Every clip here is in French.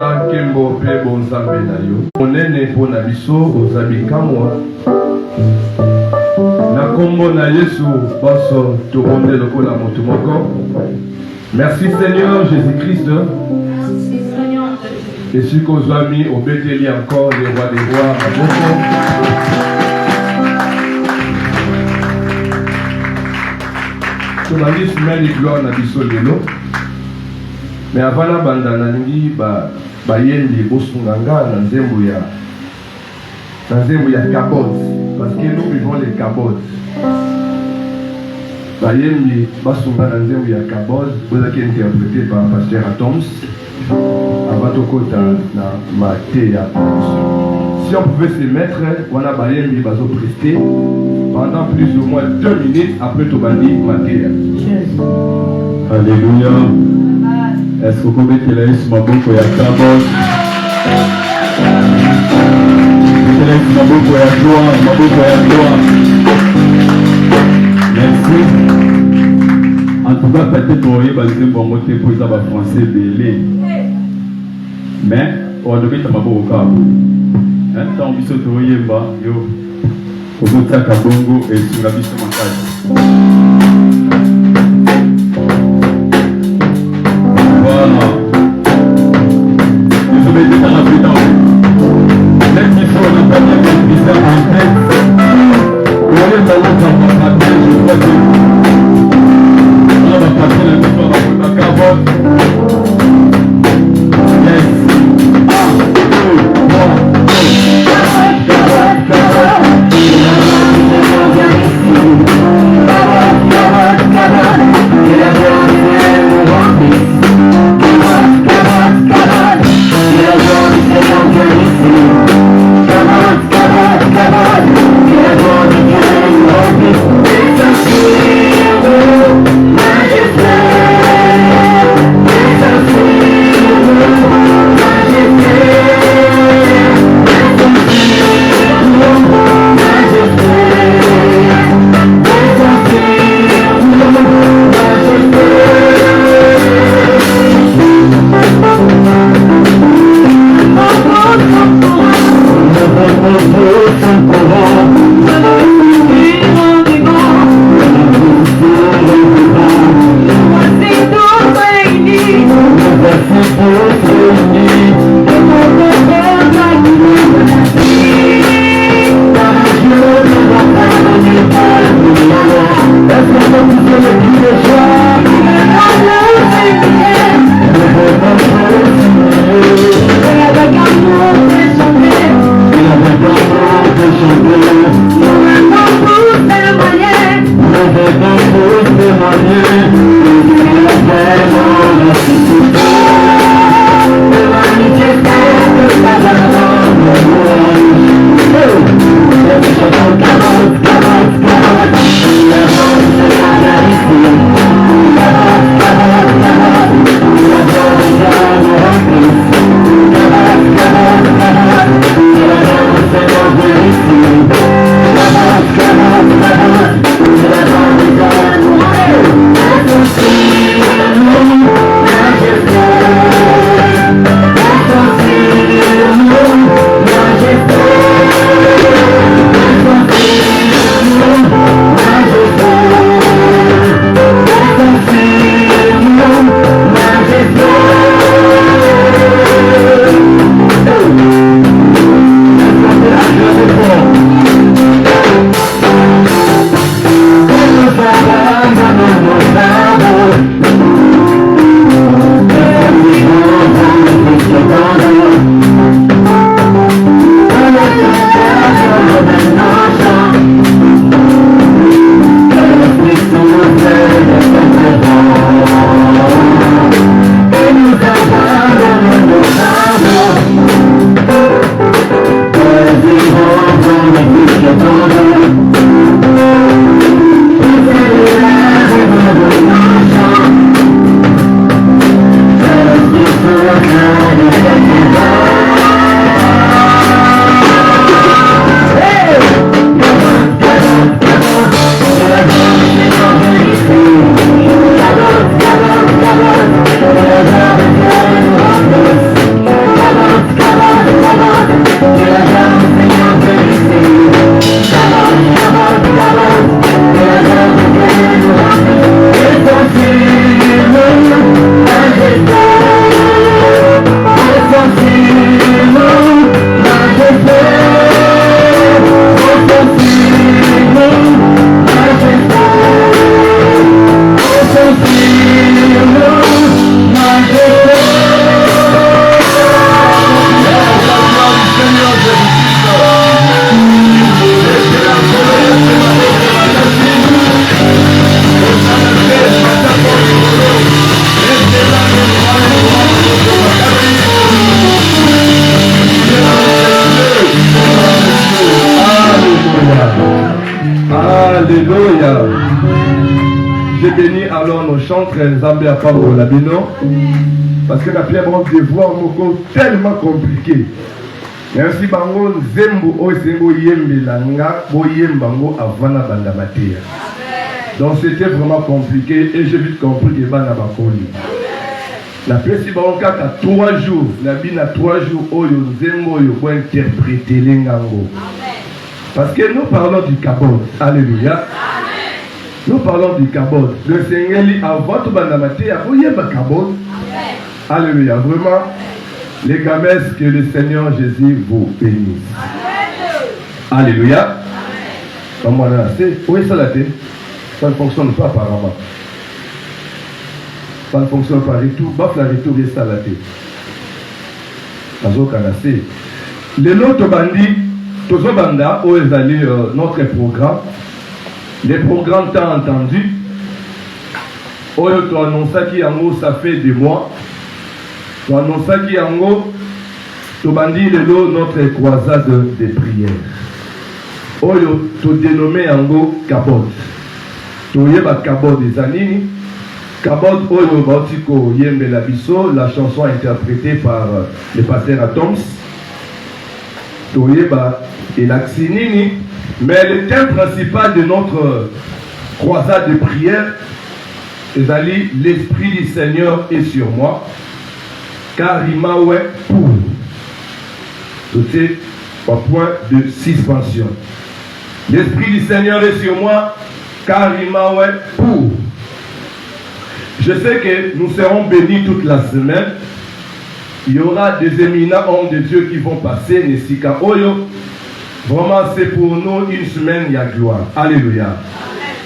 Kembo pe bonzambe na yo monene mpona biso ozabikamwa na kombo na Yesu baso tokonde lokola moto moko. Merci Seigneur Jésus-Christ. Et si kozwami obeteli encore les rois des rois à beaucoup. Tournalis meni gloire na biso lelo. Mais avant la banda nalingi bayendi bosunganga na nzembo ya kabod, parce que nous vivons les kabod. Bayendi basunga na nzembo ya kabod, vous avez interprété par pasteur Atoms avant de kota na Matéa. Si on pouvait se mettre, on a bayendi bazo prester pendant plus ou moins 2 minutes après Tobandi Matéa. Alléluia. Est-ce que vous pouvez mettre la liste maboko ya kabod? La liste maboko ya gloire. Merci. En tout cas, peut-être qu'on y va dire bon côté pour ça va français belé. Mais on doit mettre maboko kabod. Hein, tant biso to yemba yo. Ko taka bongo et sur la biso makati. Yes. chantre Nzambe à Pambo Labino. Parce que la pierre de voir moko tellement compliqué. Merci bango Zembo Osengo Yembe Langa Boyembango Avana Bandamatea. Donc c'était vraiment compliqué et j'ai vite compris que Bana Bakoli. La pierre si bango à 3 jours, la bine à 3 jours, Oyo Zembo Yo pour interpréter l'engango. Parce que nous parlons du Kabod. Alléluia. Nous parlons du Kabod. Le Seigneur dit avant tout Bandamatea, Boyemba Kabod. Alléluia. Vraiment, les gamesses, que le Seigneur Jésus vous bénisse. Alléluia. Oui, ça l'a été. Ça ne fonctionne pas apparemment. Ça ne fonctionne pas du tout. Baf la retour et ça l'a été. Les autres bandits, tous les bandits, où ils allaient notre programme. Les programmes t'ont entendu. Où ils t'ont annoncé qu'il y a un mot, ça fait des mois. Tu annonces qu'il y a un mot, tu bandis notre croisade de prière. Oyo, tu dénommé un mot Kabod. Tu y a Kabod des Anini. Kabod Oyo Bautiko Yembe Labiso, la chanson interprétée par le pasteur Atoms. Tu y a Elaxinini. Mais le thème principal de notre croisade de prière, c'est l'Esprit du Seigneur est sur moi. Car il m'a pour. C'était au point de suspension. L'Esprit du Seigneur est sur moi, car il m'a pour. Je sais que nous serons bénis toute la semaine. Il y aura des éminents hommes de Dieu qui vont passer, Nesika Oyo. Vraiment, c'est pour nous une semaine, il y a gloire. Alléluia.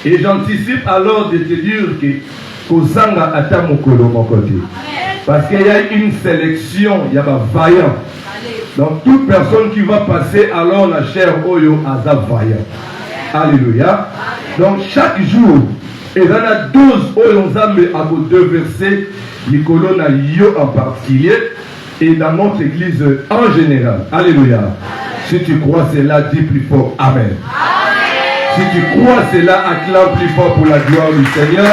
Et j'anticipe alors de te dire que Kozanga ata mokolo mon côté. Parce qu'il y a une sélection, il y a un vaillant. Donc toute personne qui va passer, alors la chair Oyo Aza vaillant. Alléluia. Donc chaque jour, il y a 12 Oyo Nzambe à vos 2 versets, Nicolo na yo en particulier, et dans notre église en général. Alléluia. Si tu crois cela, dis plus fort Amen. Amen. Si tu crois cela, acclame plus fort pour la gloire du Seigneur.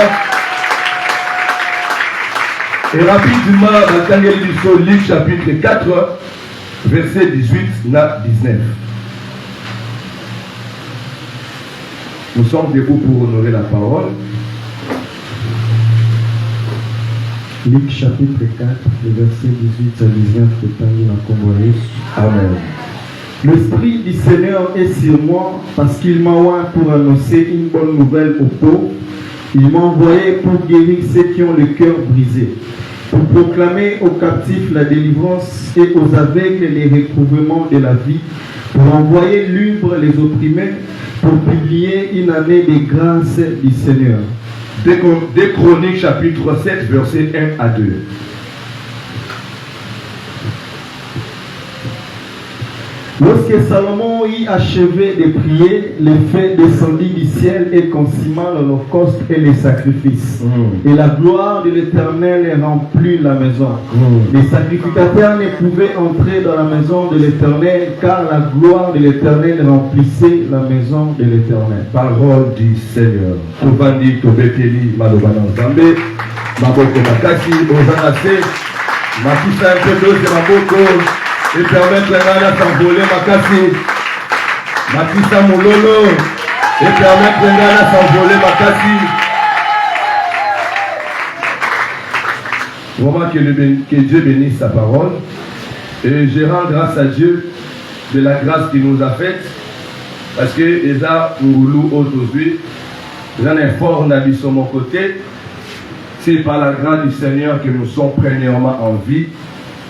Et rapidement, dans Luc chapitre 4, verset 18 à 19. Nous sommes debout pour honorer la parole. Luc chapitre 4, verset 18 à 19 de Tanguy Congolais. Amen. L'Esprit du Seigneur est sur moi parce qu'il m'a envoyé pour annoncer une bonne nouvelle aux pauvres. Il m'a envoyé pour guérir ceux qui ont le cœur brisé, pour proclamer aux captifs la délivrance et aux aveugles les recouvrements de la vie, pour envoyer libre les opprimés, pour publier une année de grâce du Seigneur. Des Chroniques chapitre 7, versets 1 à 2. Lorsque Salomon y achevait de prier, le feu descendit du ciel et consuma l'holocauste et les sacrifices. Et la gloire de l'Éternel remplit la maison. Les sacrificateurs ne pouvaient entrer dans la maison de l'Éternel, car la gloire de l'Éternel remplissait la maison de l'Éternel. Parole du Seigneur. Tobandi, Tobekeli, Malobana Nzambe, Maboko Makasi, Ozanase, Makisa un peu de Maboko. Et permettre à s'envoler Makasi, Makisa Moulolo, et permettre à s'envoler Makasi. Vraiment que Dieu bénisse sa parole. Et je rends grâce à Dieu de la grâce qu'il nous a faite. Parce que Eza Ngoulou aujourd'hui, j'en ai fort d'avis sur mon côté. C'est par la grâce du Seigneur que nous sommes premièrement en vie.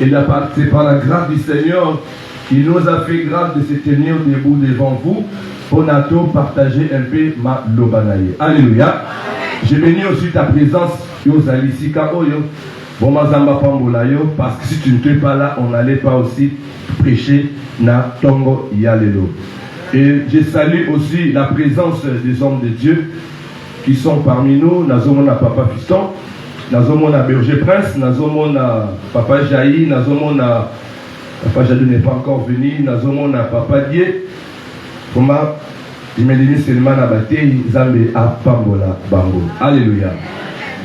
Et c'est par la grâce du Seigneur qui nous a fait grâce de se tenir debout devant vous pour nous partager un peu ma lobanaye. Alléluia. Je bénis aussi ta présence, Yozalisika Oyo, Bomazamba Pambolayo, parce que si tu n'étais pas là, on n'allait pas aussi prêcher na Tongo Yalelo. Et je salue aussi la présence des hommes de Dieu qui sont parmi nous, Nazomona Papa Fiston, Nazomona Berger Prince, Nazomona Papa Jaï, Nazomona Papa Jadou n'est pas encore venu, Nazomona Papa Dié, Comment je me dis seulement à Baté, Zambé à Pambola Bango. Alléluia.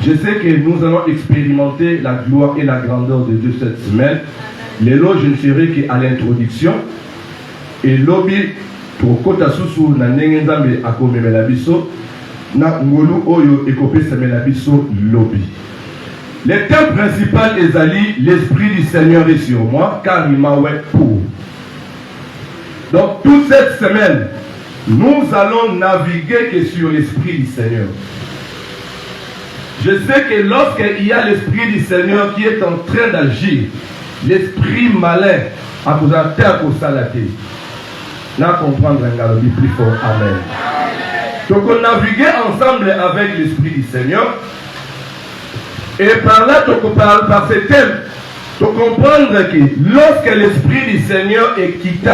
Je sais que nous allons expérimenter la gloire et la grandeur de Dieu cette semaine. Lelo, je ne serai qu'à l'introduction. Et lobby, pour kota susu na nengenzambe akomemela biso na ngolu oyo ekopesamela biso lobby. Le thème principal est Ali, l'Esprit du Seigneur est sur moi, car il m'a oué pour. Donc toute cette semaine, nous allons naviguer que sur l'Esprit du Seigneur. Je sais que lorsqu'il y a l'Esprit du Seigneur qui est en train d'agir, l'Esprit malin a vous à salater. N'a comprendre un galobi plus fort. Amen. Donc on naviguait ensemble avec l'Esprit du Seigneur. Et par là, par ce thème, tu comprendre que lorsque l'Esprit du Seigneur est quitté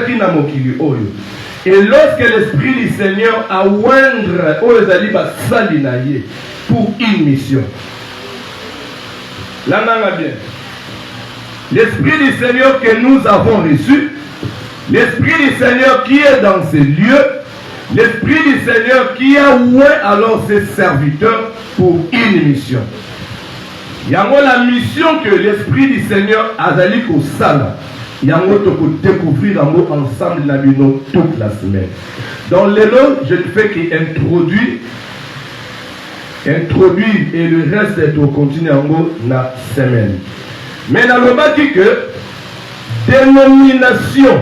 qui n'a mokili oyo. Et lorsque l'Esprit du Seigneur a oindre oyo salinaye pour une mission. Là, on bien. L'Esprit du Seigneur que nous avons reçu, l'Esprit du Seigneur qui est dans ces lieux, l'Esprit du Seigneur qui a oint alors ses serviteurs pour une mission. Il y a la mission que l'Esprit du Seigneur a d'aller au Sala. Il y a découvrir ensemble la bino toute la semaine. Dans les lots, je ne fais qu'introduire et le reste est au continu en la semaine. Mais dans le bas dit que dénomination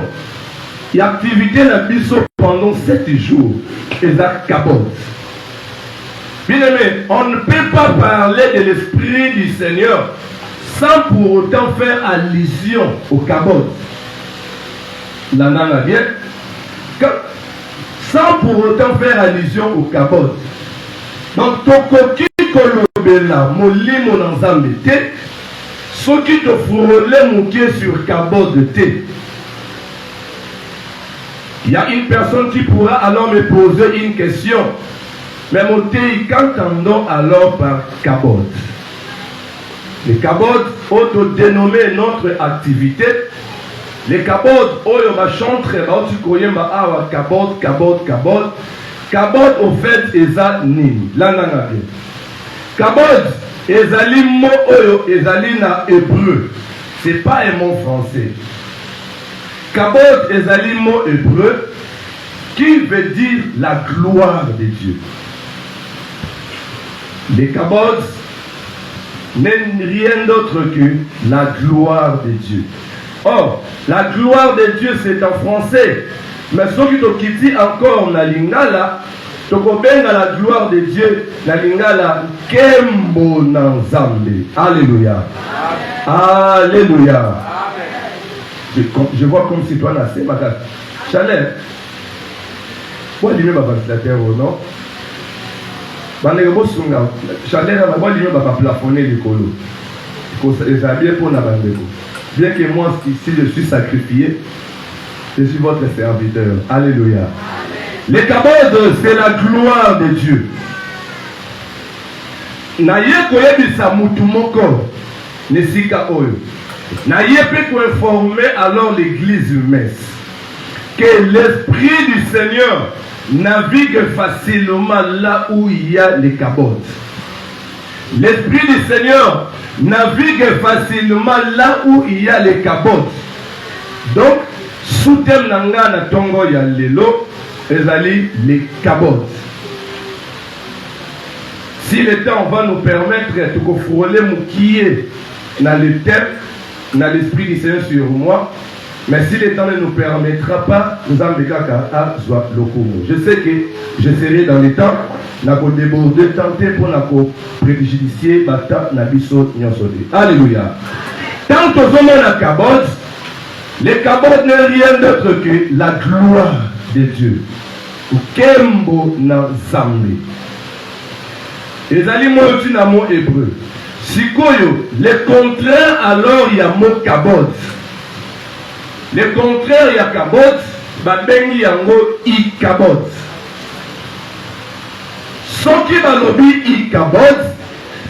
et activité na biso pendant 7 jours et la cabote. Bien aimé, on ne peut pas parler de l'Esprit du Seigneur sans pour autant faire allusion au cabote. La nana bien. Sans pour autant faire allusion au cabote. Donc, tokoki kolobela molimo nanzambe te. Ceux qui te frôlent mon pied sur cabote de thé. Il y a une personne qui pourra alors me poser une question. Mais mon thé, qu'entendons alors par cabote? Les cabotes, auto-dénommées notre activité. Les cabotes, oyo ma chantre, ma otikoyemba awa cabote. Cabote, au fait, eza nini. Lananga bien. Cabote, ezali mo oyo, ezali na hébreu. C'est pas un mot français. Cabote, ezali mot hébreu, qui veut dire la gloire de Dieu. Les cabotes n'est rien d'autre que la gloire de Dieu. Or, la gloire de Dieu, c'est en français. Mais ce qui te quitte encore la lingala, tu connais la gloire de Dieu, la lingala, Kembo Nanzambe. Alléluia. Amen. Alléluia. Amen. Je vois comme si toi, c'est ma carte. Chaleur. Moi, je vais ventilateur ou non? Chaleur, moi, je vais plafonner le colo. Bien que moi, ici, je suis sacrifié, je suis votre serviteur. Alléluia. Amen. Les cabotes, c'est la gloire de Dieu. Naye koyebisa mutu moko nesika oyo. Naye peut informer alors l'église humaine que l'Esprit du Seigneur navigue facilement là où il y a les cabotes. L'Esprit du Seigneur navigue facilement là où il y a les cabotes. Donc, sous thème nanga na tongo ya lelo, ezali les cabotes. Si le temps va nous permettre de frôler moukier dans le thème, dans l'Esprit du Seigneur sur moi, mais si le temps ne nous permettra pas, nous allons à Zwa Lokomo. Je sais que je serai dans le temps, n'a pas débordé, tenter pour la préjudicier, bata, nabiso, nyonsode. Alléluia. Tant que nous avons la cabote, les cabotes n'est rien d'autre que la gloire de Dieu. Kembo na zambi. Ezali moyo na mot hébreu. Sikoyo, le contraire alors il y a mot cabote. Le contraire il y a cabote, babengi yango ikabot. Soki balobi ikabot,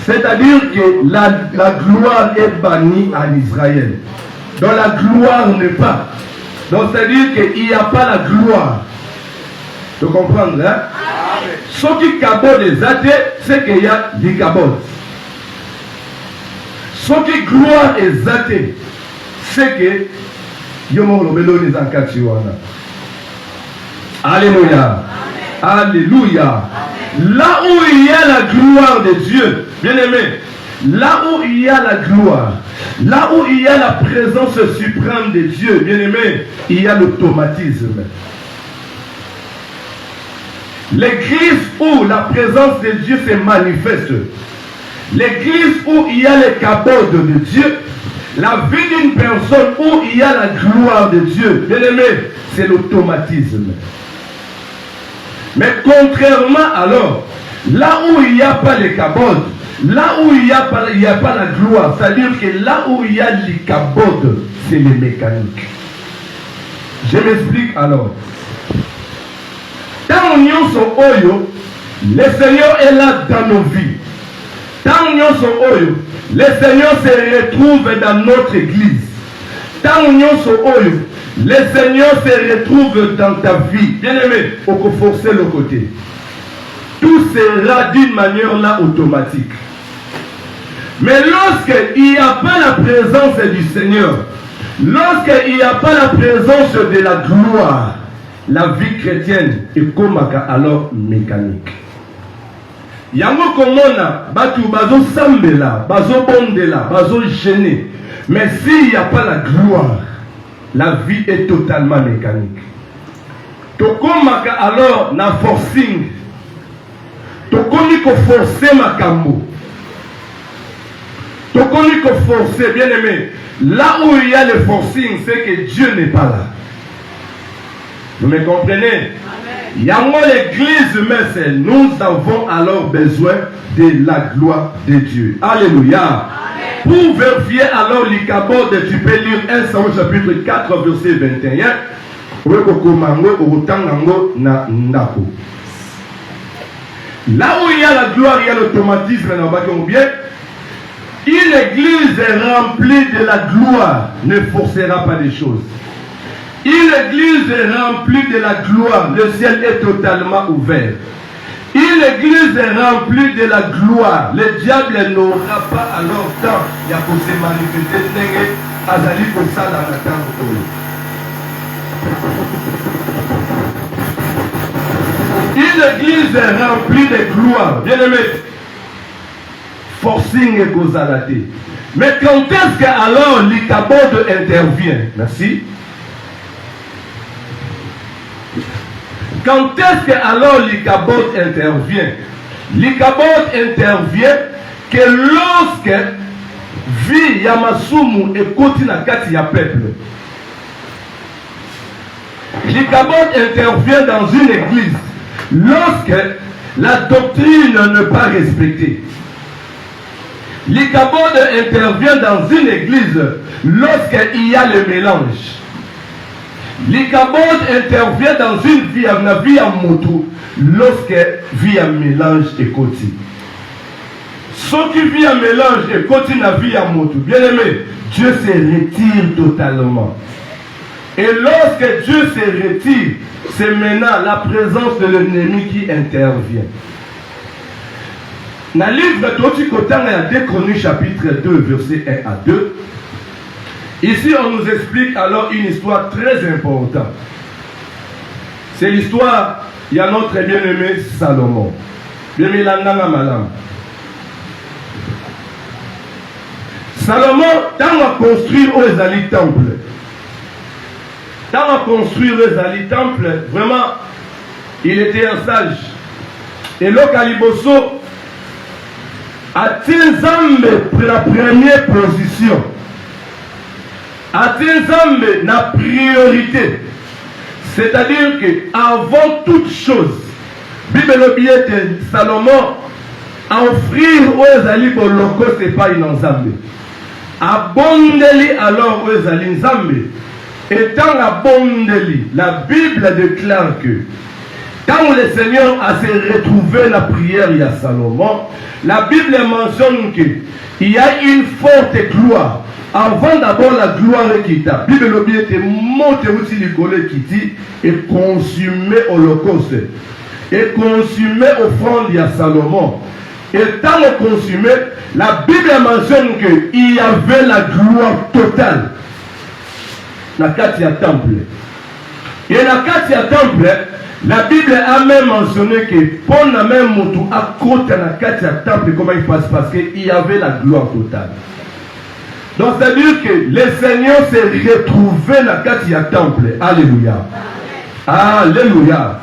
c'est-à-dire que la gloire est bannie à Israël. Donc la gloire n'est pas. Donc c'est-à-dire qu'il n'y a pas la gloire. Tu comprends, hein? Ce qui cabode les athées, c'est qu'il y a des cabodes. Ce qui gloire les athées, c'est que Alléluia. Alléluia. Là où il y a la gloire de Dieu, bien aimé, là où il y a la gloire, là où il y a la présence suprême de Dieu, bien aimé, il y a l'automatisme. L'église où la présence de Dieu se manifeste, l'église où il y a les cabodes de Dieu, la vie d'une personne où il y a la gloire de Dieu, bien aimé, c'est l'automatisme. Mais contrairement alors, là où il n'y a pas les cabodes, là où il n'y a pas la gloire, c'est-à-dire que là où il y a les cabodes, c'est les mécaniques. Je m'explique alors. Tant nous sommes oyo, le Seigneur est là dans nos vies. Tant nous sommes oyo, le Seigneur se retrouve dans notre église. Tant nous sommes oyo, le Seigneur se retrouve dans ta vie. Bien aimé, on peut forcer le côté. Tout sera d'une manière là automatique. Mais lorsqu'il n'y a pas la présence du Seigneur, lorsqu'il n'y a pas la présence de la gloire, la vie chrétienne est comme alors mécanique. Yango komona batu bazo sambela, bazo bondela, bazo gêner. Mais s'il n'y a pas la gloire, la vie est totalement mécanique. Tokomaka alors na forcing. Tokomi ko forcer makambo. Tokomi ko forcer, bien aimé. Là où il y a le forcing, c'est que Dieu n'est pas là. Vous me comprenez? Yango l'église, mais nous avons alors besoin de la gloire de Dieu. Alléluia. Pour vérifier alors les cabodes, tu peux lire 1 Samuel chapitre 4 verset 21. Là où il y a la gloire, il y a l'automatisme. Une église remplie de la gloire ne forcera pas des choses. Une église remplie de la gloire, le ciel est totalement ouvert. Une église remplie de la gloire, le diable n'aura pas alors temps de se manifester azali kosala na tango. Une église remplie de gloire, bien aimé, forcing et causalité. Mais quand est-ce que alors l'icabode intervient? Merci. Quand est-ce que alors l'icabode intervient? L'icabode intervient que lorsque vie Yamasumu et Kotina Kati ya peuple. L'icabode intervient dans une église lorsque la doctrine n'est pas respectée. L'icabode intervient dans une église lorsqu'il y a le mélange. L'icabode intervient dans une vie à moto lorsque vie à mélange et côté. Ce qui vit à mélange et côté la vie à moto, bien aimé, Dieu se retire totalement. Et lorsque Dieu se retire, c'est maintenant la présence de l'ennemi qui intervient. Dans le livre de Totikotan, il y a 2 Chroniques chapitre 2, versets 1 à 2. Ici, on nous explique alors une histoire très importante. C'est l'histoire, il y a notre bien-aimé Salomon. Bien-aimé Landanga Malam. Salomon, quand on a construit aux Ali Temple, vraiment, il était un sage. Et le Kaliboso a Tinzambe pour la première position. Atteindre la priorité. C'est-à-dire qu'avant toute chose, Bible de Salomon, offrir aux alliés pour locaux, ce n'est pas une ensemble. Abondeli alors aux alliés ensemble. Étant abondeli, la Bible déclare que quand le Seigneur a se retrouvé la prière, il y a Salomon, la Bible mentionne qu'il y a une forte gloire. Avant d'abord la gloire qui t'a, Bible l'objet était monté aussi l'école qui dit et consumé holocauste. et consumé offrande à Salomon. Et tant qu'on consumé, la Bible mentionne qu'il y avait la gloire totale. Dans le temple. Et dans le temple, la Bible a même mentionné que pour la même moto à côté dans le temple, comment il passe, parce qu'il y avait la gloire totale. Donc c'est-à-dire que le Seigneur s'est retrouvé dans le temple. Alléluia. Alléluia.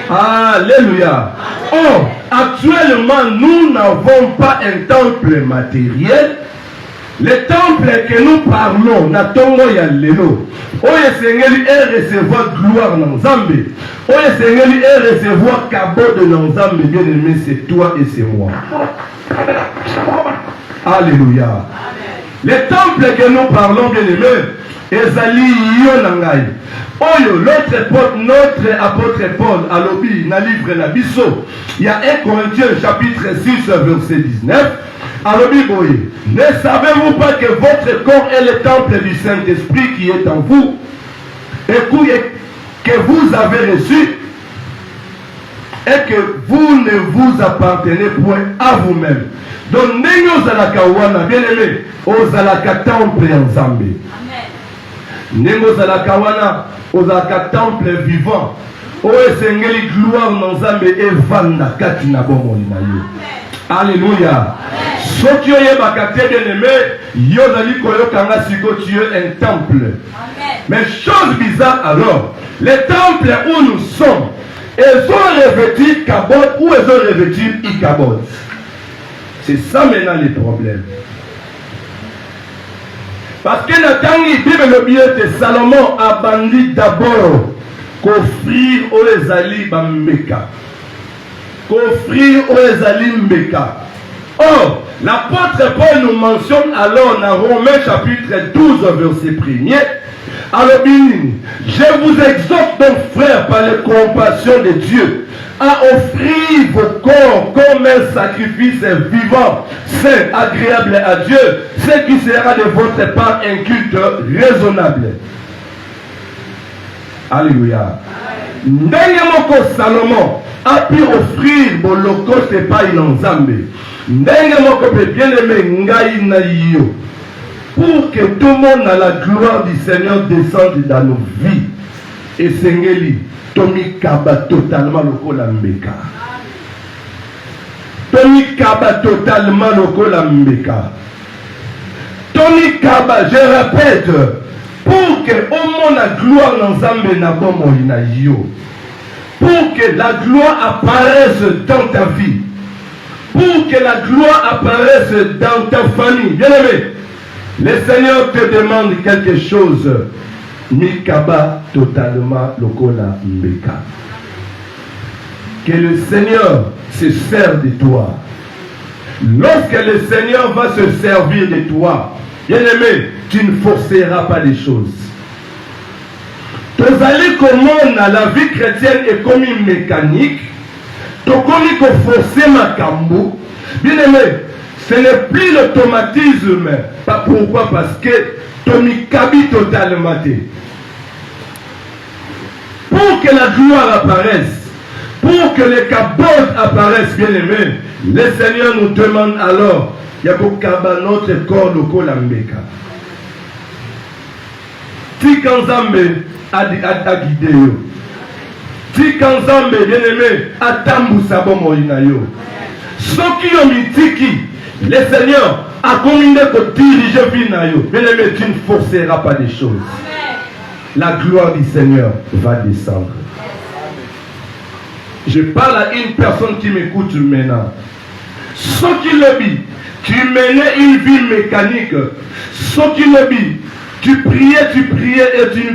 Alléluia. Oh, actuellement, nous n'avons pas un temple matériel. Le temple que nous parlons, Natongo Yalelo, Oye Seigneur est recevoir gloire dans Zambé. Oye Seigneur est recevoir cabot de nos Zambé. Bien aimé, c'est toi et c'est moi. Alléluia. Le temple que nous parlons, bien aimé, Ezali Yonangai. Oyo, notre apôtre Paul, à l'obi, na livre na biso, il y a 1 Corinthiens chapitre 6, verset 19. À l'obi, ne savez-vous pas que votre corps est le temple du Saint-Esprit qui est en vous, et que vous avez reçu, et que vous ne vous appartenez point à vous-même. Donc, nous allons bien aimé, aux alaka temple en Zambie. Nengo zalaka wana ozalaka temple vivant oyo esengeli gloire na Nzambe evanda kati na bomoi na yo. Alléluia. Soki oyebaka te bien-aimé, yo zali koyokanga siko tu es un temple. Mais chose bizarre alors, les temples où nous sommes, ils ont revêtu kabot ou ils ont revêtu ikabot. C'est ça maintenant le problème. Parce que Natangi dit le bien de Salomon a bandit d'abord qu'offrir aux Ezali Bambeka. Qu'offrir aux Ezali Mbeka. Or, l'apôtre Paul nous mentionne alors dans Romains chapitre 12 verset 1er. Alors, je vous exhorte donc frères par les compassions de Dieu à offrir vos corps comme un sacrifice vivant, saint, agréable à Dieu, ce qui sera de votre part un culte raisonnable. Alléluia. Ndenge moko Salomon a pu offrir l'holocauste par Nzambe. Ndenge moko peut bien aimer ngai na yo. Pour que tout le monde a la gloire du Seigneur descende dans nos vies. Et Sengeli, Tomi Kaba totalement lokola mbeka. Tomi Kaba totalement lokola mbeka. Tomi Kaba, je répète, pour que au monde la gloire dans Zambé na bomo ina yo. Pour que la gloire apparaisse dans ta vie. Pour que la gloire apparaisse dans ta famille. Bien aimé, le Seigneur te demande quelque chose. Mikaba totalement lokola mbeka. Que le Seigneur se serve de toi. Lorsque le Seigneur va se servir de toi, bien aimé, tu ne forceras pas les choses. Tozali comment la vie chrétienne est comme une mécanique. Tokomi ko forcer makambo. Bien aimé, ce n'est plus l'automatisme. Pourquoi? Parce que Tomi Kabi totalement. Pour que la gloire apparaisse, pour que les cabotes apparaissent, bien aimés, le Seigneur nous demande alors, Yako Kaba notre corps de Kolambeka. Tikanzambe a guidé yo. Tikanzambe, bien aimé, a tambu sabomo inayo. Soki yo mitiki, le Seigneur a combiné que diriger Vinayo. Bien aimé, tu ne forceras pas les choses. La gloire du Seigneur va descendre. Je parle à une personne qui m'écoute maintenant. Ce qui le dit, tu menais une vie mécanique. Ce qui le dit, tu priais et tu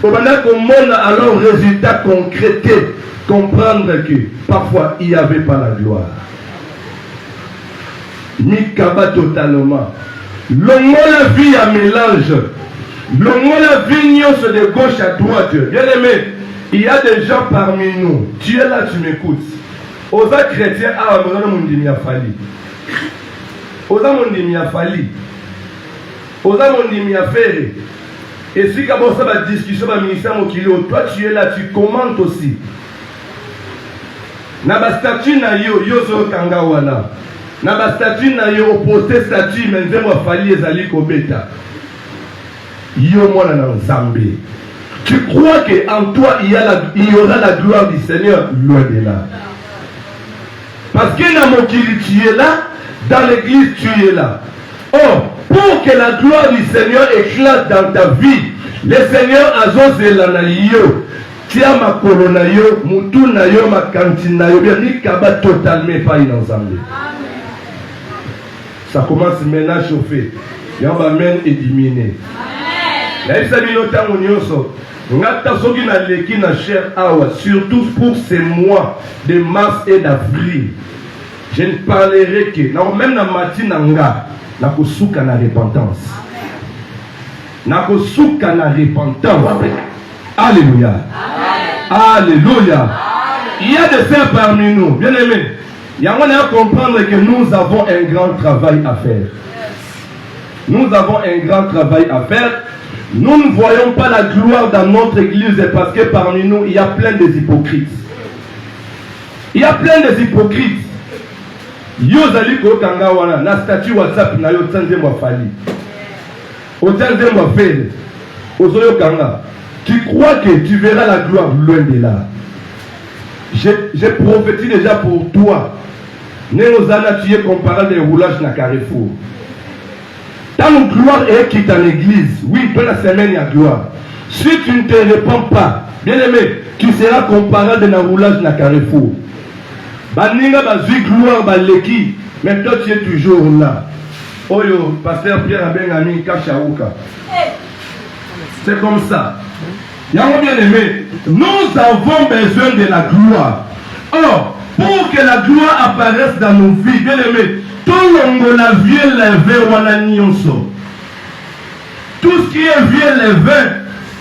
alors résultat concrété, comprendre que parfois il n'y avait pas la gloire. Mikaba totalement. L'homme la vie à mélange. L'homme la vie de gauche à droite. Bien aimé, il y a des gens parmi nous. Tu es là, tu m'écoutes. Aux chrétiens, ah, mon a fallu. Aux mon a fallu. Aux mon a fait. Et si quand ça va discussion, va ministère mon kilo, toi tu es là, tu commentes aussi. na ba statut na yo zo kanga wana na ba statut na yo opposé statut mais nzembo afali ezali kobeta yo mwana na Nzambe. Tu crois que en toi il y aura la gloire du Seigneur? Loin de là. Parce que dans mon kili tu es là, dans l'église tu es là. Or, pour que la gloire du Seigneur éclate dans ta vie, le Seigneur a zozela na yo. Tia ma corona yo, mutu na yo, ma cantine na yo, bien ni kaba totalement pas inensemble. Ça commence maintenant à chauffer. Il y a un même éliminé. Il y a surtout pour ces mois de mars et d'avril. Je ne parlerai que, même dans matinanga, na kosuka na repentance. Na kosuka na repentance. Alléluia. Alléluia. Il y a des frères parmi nous, bien aimés. Il y a à comprendre que nous avons un grand travail à faire. Nous avons un grand travail à faire. Nous ne voyons pas la gloire dans notre église parce que parmi nous, il y a plein de hypocrites. Il y a plein de hypocrites. Yozali ko kanga wana na statut WhatsApp na yo tsanze mwa fali. O tsanze mwa fele. Ozoyo kanga. Tu crois que tu verras la gloire loin de là. J'ai prophétisé déjà pour toi. Néozana, tu es comparé des roulages na Carrefour. Tant que gloire est quitte en église, oui, dans la semaine il y a gloire. Si tu ne te répands pas, bien aimé, tu seras comparé de la roulage na Carrefour. Baninga bazui gloire baleki, mais toi tu es toujours là. Oyo, pasteur Pierre Abengami Kachaouka. C'est comme ça. Yango bien aimé, nous avons besoin de la gloire. Or, pour que la gloire apparaisse dans nos vies, bien aimé, tout le monde a vieux levé wana nyonso. Tout ce qui est vieux levé,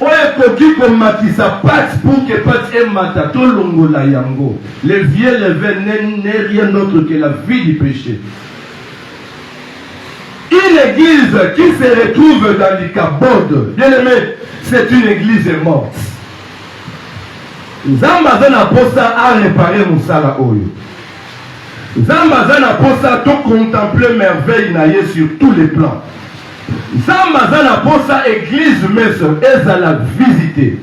on est coquille comme matissa pat pour que pat et mata tout le monde la yango. Le vieux levé n'est rien d'autre que la vie du péché. Une église qui se retrouve dans le cabode, bien aimé, c'est une église morte. Zambazana posa a réparé Moussala Oyo. Zambazana posa to contempler merveille naïe sur tous les plans. Zambazana posa église messe et à la visiter.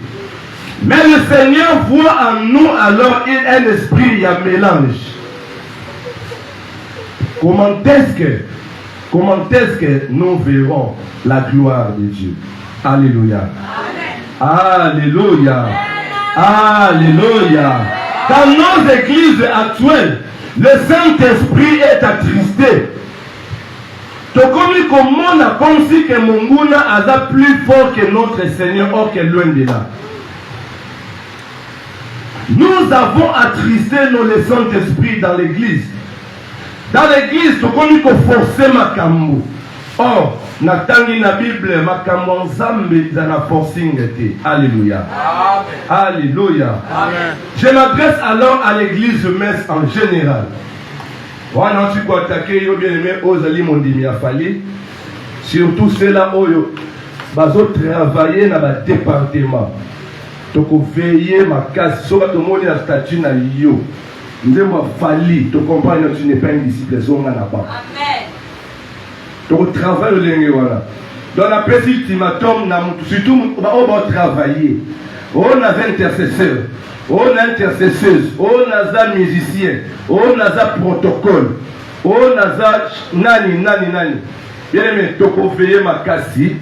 Mais le Seigneur voit en nous alors un esprit, il y a mélange. Comment est-ce que nous verrons la gloire de Dieu? Alléluia. Alléluia. Alléluia. Dans nos églises actuelles, le Saint-Esprit est attristé. Comme si que Monguna a plus fort que notre Seigneur, or que loin de là. Nous avons attristé le Saint-Esprit dans l'église. Dans l'église, tu connais qu'on forcer ma camou. Or, natangi na Bible, ma camou ensemble dans la forcing était. Alléluia. Alléluia. Amen. Je m'adresse alors à l'église messe en général. Voilà, tu peux attaquer, yo bien aimé, aux ali mondimi a fallu. Surtout ceux-là, oyo, bazo travailler dans le département. Tu peux veiller ma case, soit tout le monde a statut na yo. Nous devons fallu, tu comprends, tu n'es pas un disciple, c'est un là-bas. Amen. Donc, travail au lingue, voilà. Dans la petite ultimatum, surtout, on va travailler. On a intercesseur, on a intercesseuse, on a musicien, on a protocole, on a nani. Bien aimé, tu peux veiller ma cassi,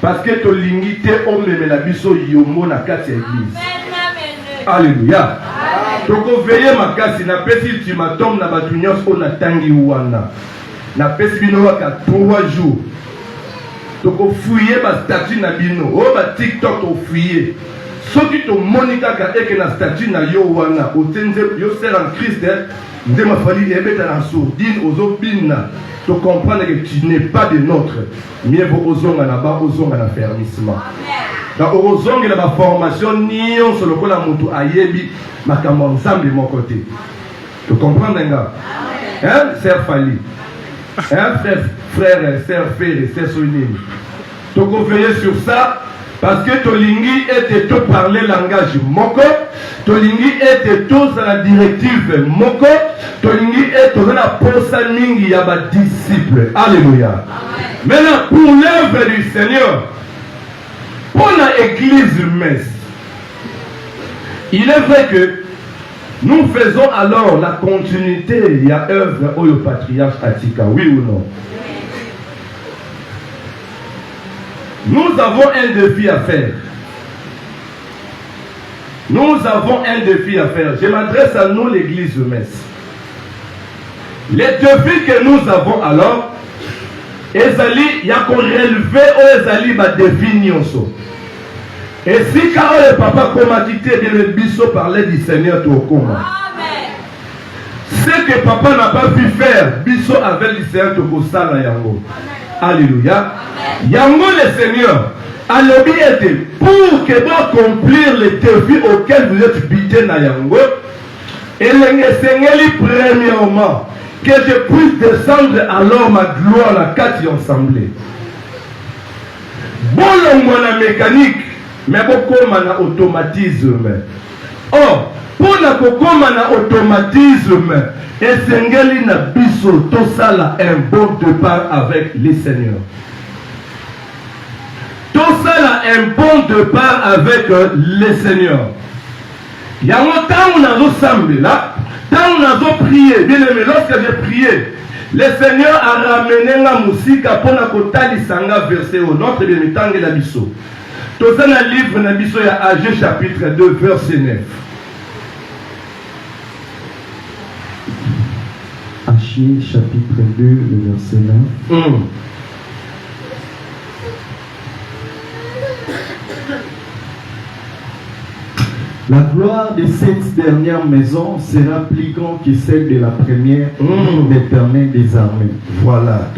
parce que tu l'ingité, on me la biso yomo na cassi église. Alléluia. Tu peux veiller ma cassi, na petite ultimatum, na batunios, on a tangi wana. Na pesi bino waka 3 jours. Toko fouiller ba statut na bino. O ba TikTok to fouiller. Soki to monika ka eke na statut na yo wana. O tenze yo sel en Christ. Nde ma fali ebeta na sourdine ozo bina. To comprendre que tu n'es pas de notre. Mieux vaut ozonga na ba ozonga na fermissement. Dans ozonga na ba formation nion sur le kola mutu ayebi makambo nzambe mon côté. Tu comprends nga? Hein, c'est fali. Frère, sœur, frère et sœur Sounine. Donc on veille sur ça, Parce que Tolingi était tout parler langage moko, Tolingi était tous à la directive moko, Tolingi est tous à la posa mingi yaba disciple. Alléluia. Maintenant, pour l'œuvre du Seigneur, pour l'église messe, il est vrai que nous faisons alors la continuité, il y a œuvre au patriarche Atika, oui ou non? Nous avons un défi à faire. Nous avons un défi à faire. Je m'adresse à nous, l'église de Metz. Les défis que nous avons alors, ezali, il y a qu'on relevé au ezali ma défi nyonso. Et si quand le papa commatité de le biso parlait du Seigneur tout au coma. Ce que papa n'a pas pu faire, biso avec le Seigneur tout au sana yango. Alléluia. Yango le Seigneur a l'obéité pour que vous accomplir les défis auxquels vous êtes bité na yango. Et le Seigneur premièrement que je puisse descendre alors ma gloire la 4 ensemble. Bon la mécanique, mais beaucoup na automatisme. Or, pour la kokoma na automatisme, et Sengeli na biso tout ça là un bon départ avec les seigneurs. Tout ça là un bon départ avec les seigneurs. Il y a longtemps on a ressemblé là, quand on a prié, bien aimé, lorsque j'ai prié, le Seigneur a ramené la musique pour la kotali sanga verset au notre bien mitang la biso. Tout ça dans le livre na biso ya Agé chapitre 2 verset 9. Agé chapitre 2, le verset 9. La gloire de cette dernière maison sera plus grande que celle de la première, l'Éternel des armées. Voilà.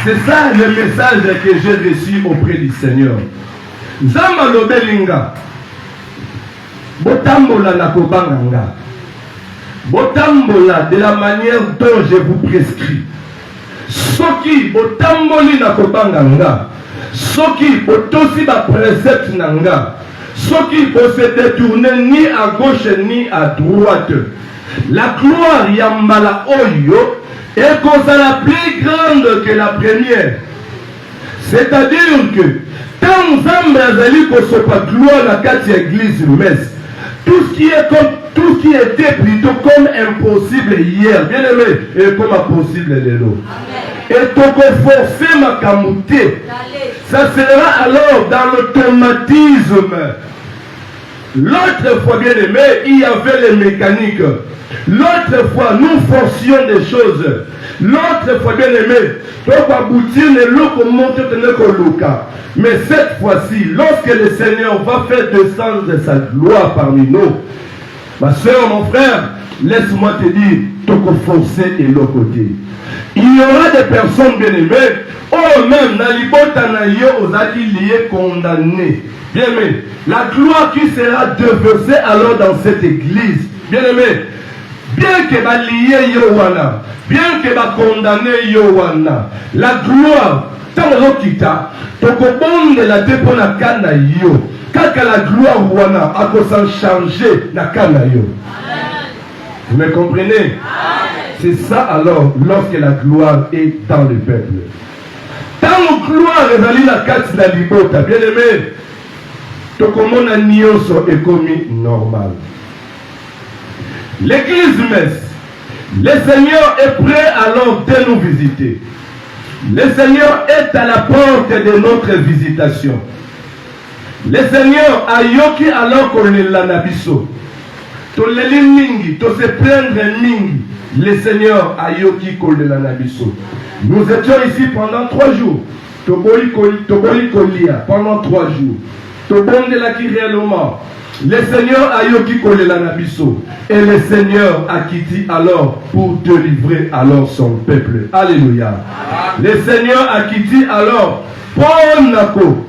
C'est ça le message que j'ai reçu auprès du Seigneur. Zama lobelinga. Botambola na kobanganga. Botambola de la manière dont je vous prescris. Soki botamboli na kobanganga. Soki botosi ba précepte nanga. Soki po se détourner ni à gauche ni à droite. La gloire yambala oyo est comme la plus grande que la première. C'est-à-dire que quand nous avons ko sopa gloire la 4 église messe. Tout ce qui était plutôt comme impossible hier, bien aimé, est comme impossible de l'eau. Et donc forcer ma camouté, ça sera alors dans l'automatisme. L'autre fois, bien aimé, il y avait les mécaniques. L'autre fois, nous forcions des choses. L'autre fois, bien aimé, donc aboutir les locaux monter mais cette fois-ci, lorsque le Seigneur va faire descendre sa gloire parmi nous, ma soeur, mon frère, laisse-moi te dire, toko forcer et le côté. Il y aura des personnes bien aimées, oh même, dans l'ibota na yo, aux liés condamnés. Bien aimé, la gloire qui sera déversée alors dans cette église, bien aimé, bien que va lier Yowana, bien que va condamner Yowana, la gloire, tant que kita, tokobonde la dépôt na kana yo, kaka la gloire wana a s'en changer na kana yo. Vous me comprenez? C'est ça alors lorsque la gloire est dans le peuple. Tant que gloire est dans la carte de libota, bien aimé, tokomona nyonso est commis normal. L'église messe, le Seigneur est prêt alors de nous visiter. Le Seigneur est à la porte de notre visitation. Le Seigneur a yoki alors qu'on est là nabiso. To leli mingi, to se plaindre mingi. Le Seigneur a yoki qu'on est là nabiso. Nous étions ici pendant 3 jours. Toboli kolia pendant 3 jours. Tobonde la qui réellement. Le Seigneur a yoki qu'on est là nabiso. Et le Seigneur a quitté alors pour délivrer alors son peuple. Alléluia. Le Seigneur a quitté alors pour Nako.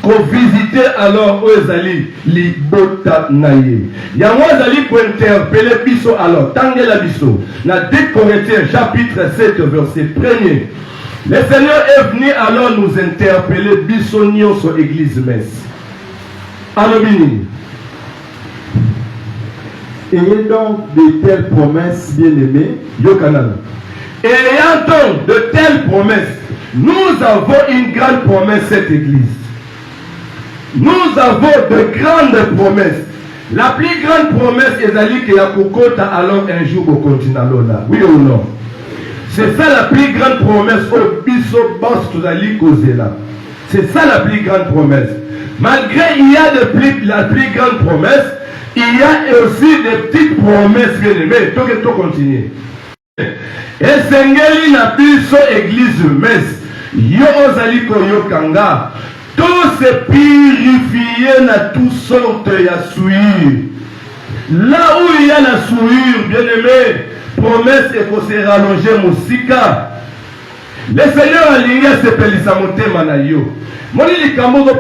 Pour visiter alors Oezali, Libota Naye. Yamwazali pour interpeller Bisso alors. Tangela Bisso. Na 2 Corinthiens chapitre 7 verset 1er. Le Seigneur est venu alors nous interpeller, bisogno sur l'église messe. Alobini. Ayez donc de telles promesses, bien-aimés. Yokanan. Ayant donc de telles promesses, nous avons une grande promesse, cette église. Nous avons de grandes promesses. La plus grande promesse est d'aller que Yakukota alors un jour au continent là. Oui ou non? C'est ça la plus grande promesse au biso boss tout d'aller causer là. C'est ça la plus grande promesse. Malgré il y a la plus grande promesse, il y a aussi des petites promesses bien aimées. Tout continuer. Et Sengeli na biso église messe. Yo ozali koyokanga. Tout se purifier na toutes sortes ya souillure. Là où il y a la souillure, bien aimé, promesse et qu'on se rallonger mosika. Le Seigneur a lié se pelisa motema na yo. Moni likambo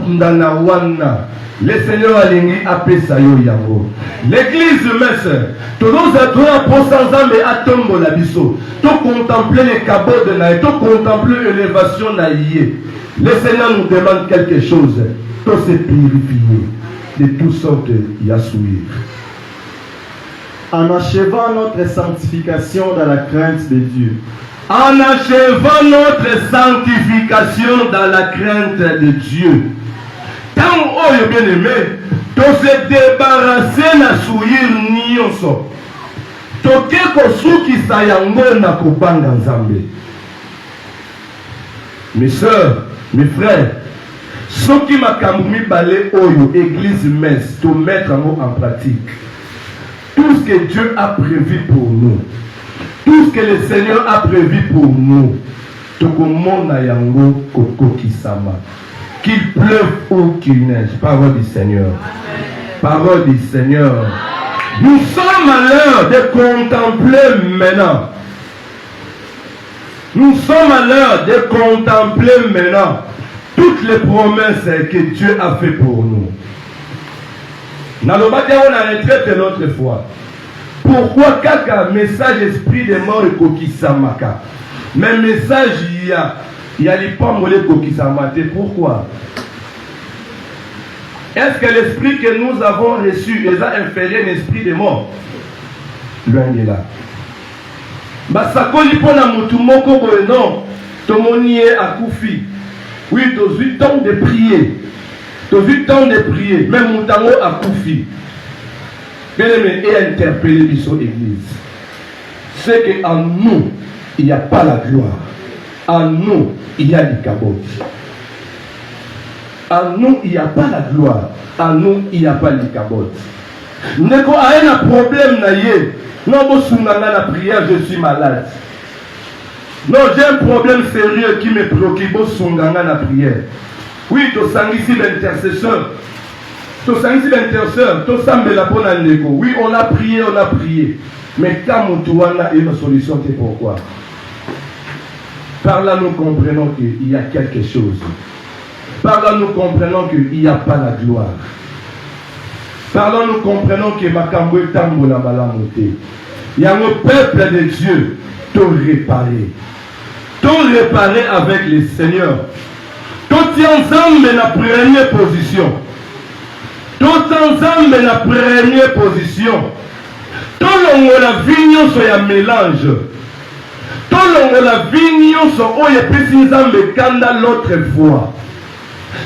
ndana wana. Le Seigneur a lié apesa yo yango. L'église messe, tous nos atours pour sans âme et atombo la biso. Tout contempler les cabots de naïe, tout contempler l'élévation naïe. Le Seigneur nous demande quelque chose. Tout se purifier de toutes sortes yassouir. En achevant notre sanctification dans la crainte de Dieu. En achevant notre sanctification dans la crainte de Dieu. Tant que bien aimé, tout se débarrasser na souillure nyonso. Toke kosuki sayango na kobanga nzambe. Mes soeurs, mes frères, ceux qui m'ont balé oyo église messe, tout mettre en pratique. Tout ce que Dieu a prévu pour nous, tout ce que le Seigneur a prévu pour nous, tout comme yango koko kisama. Qu'il pleuve ou qu'il neige, parole du Seigneur. Parole du Seigneur. Nous sommes à l'heure de contempler maintenant. Nous sommes à l'heure de contempler maintenant toutes les promesses que Dieu a fait pour nous. Dans le bâtiment, on a retraité l'autre fois. Pourquoi kaka message esprit de mort et kokisamaka? Mais message il y a les pommes les kokisamate. Pourquoi? Est-ce que l'esprit que nous avons reçu est inférieur à l'esprit de mort? Loin de là. Basakoli pona mutumoko non. Tomonié à Koufi. Oui, tu as eu temps de prier. Tu as eu temps de prier. Même Moutango à Koufi. Bien-aimé, et interpeller l'Église. C'est qu'en nous, il n'y a pas la gloire. En nous, il y a du cabot. En nous, il n'y a pas la gloire. En nous, il n'y a pas le cabot. Neko a un problème naïe. Non, la prière, je suis malade. Non, j'ai un problème sérieux qui me préoccupe dans la prière. Oui, tu as ici l'intercesseur. Tu as ici l'intercesseur. Tu as la bonne négo. Oui, on a prié, on a prié. Mais quand tu as une solution, c'est pourquoi? Par là, nous comprenons qu'il y a quelque chose. Par là, nous comprenons qu'il n'y a pas la gloire. Par là, nous comprenons que Makambo est tambo la malamoté. Il y a un peuple de Dieu, tout réparé. Tout réparé avec le Seigneur. Tout ensemble dans la première position. Tout ensemble dans la première position. Tout le monde la vignon sur un mélange. Tout le monde la vignon sur l'autre fois.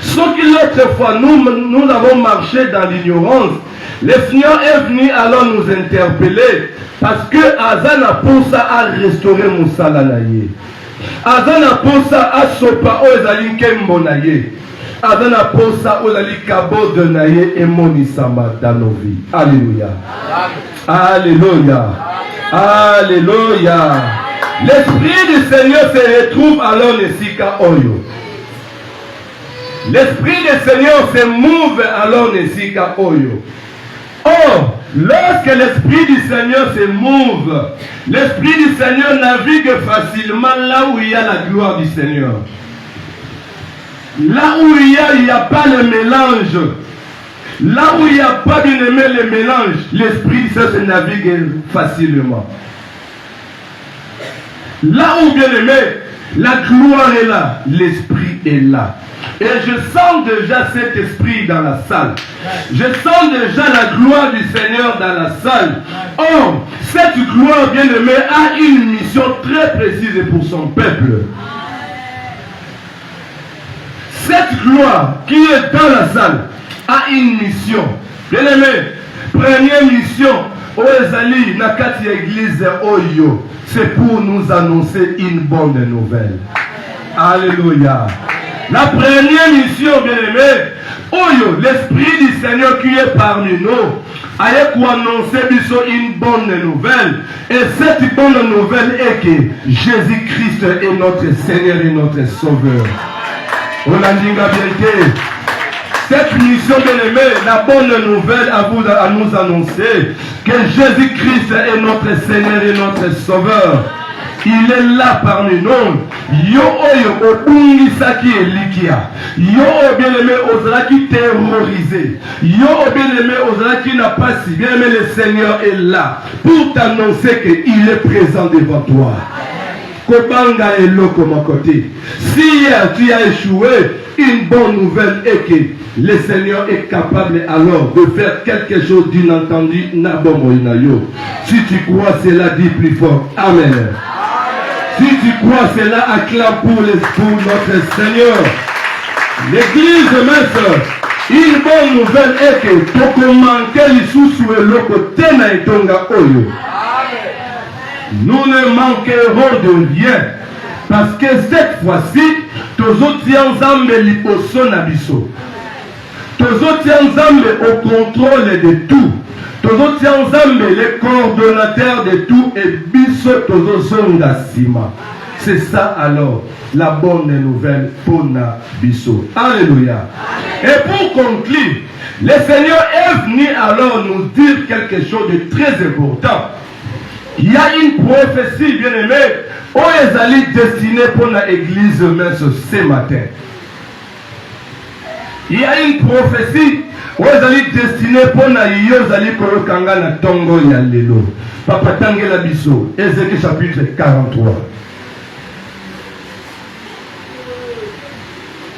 Sauf que l'autre fois, nous avons marché dans l'ignorance. Le Seigneur est venu alors nous interpeller parce que Azana Poussa a restauré Moussa Lanaye. Azana Poussa a sopa Ozali Kembonaye. Azana Poussa Ozali Kabo de Naye et Monisama Danovi. Alléluia. Alléluia. Alléluia. L'Esprit du Seigneur se retrouve alors le Sika Oyo. L'Esprit du Seigneur se mouve alors le Sika Oyo. Or, lorsque l'Esprit du Seigneur se mouve, l'Esprit du Seigneur navigue facilement là où il y a la gloire du Seigneur. Là où il n'y a pas le mélange. Là où il n'y a pas bien aimé le mélange, l'Esprit du Seigneur se navigue facilement. Là où bien aimé, La gloire est là, l'esprit est là. Et je sens déjà cet esprit dans la salle. Je sens déjà la gloire du Seigneur dans la salle. Or, cette gloire, bien-aimée, a une mission très précise pour son peuple. Cette gloire qui est dans la salle a une mission. Bien-aimé, première mission, Oezali, Nakati Église Oyo, c'est pour nous annoncer une bonne nouvelle. Alléluia. La première mission, bien-aimé, Oyo, l'Esprit du Seigneur qui est parmi nous, a annoncer une bonne nouvelle. Et cette bonne nouvelle est que Jésus-Christ est notre Seigneur et notre Sauveur. Olandinga bien. Cette mission, bien-aimée, la bonne nouvelle à nous annoncer que Jésus-Christ est notre Seigneur et notre Sauveur. Il est là parmi nous. Yo oyo obungi saki elikia. Yo bien-aimé ozalaki terrorisé. Yo bien-aimé ozalaki n'a pas si bien-aimé, le Seigneur est là pour t'annoncer qu'il est présent devant toi. Kobanga est là comme à côté. Si hier tu as échoué, une bonne nouvelle est que le Seigneur est capable alors de faire quelque chose d'inattendu. Si tu crois cela, dis plus fort. Amen. Si tu crois cela, acclame pour notre Seigneur. L'église, mes soeurs, une bonne nouvelle est que pour manquer les sous et le côté na etonga oyo. Nous ne manquerons de rien. Parce que cette fois-ci, tous autres ensemble liposo na biso. Tous autres ensemble au contrôle de tout. Tous autres ensemble les coordonnateurs de tout et biso tous sima. C'est ça alors la bonne nouvelle pour na biso. Alléluia. Et pour conclure, le Seigneur est venu alors nous dire quelque chose de très important. Il y a une prophétie, bien-aimée, où elle est destinée pour l'église mince ce matin. Il y a une prophétie où elle est destinée pour l'église kolokanga na tongo ya lelo. Papa Tangela Biso, Ézéchiel chapitre 43.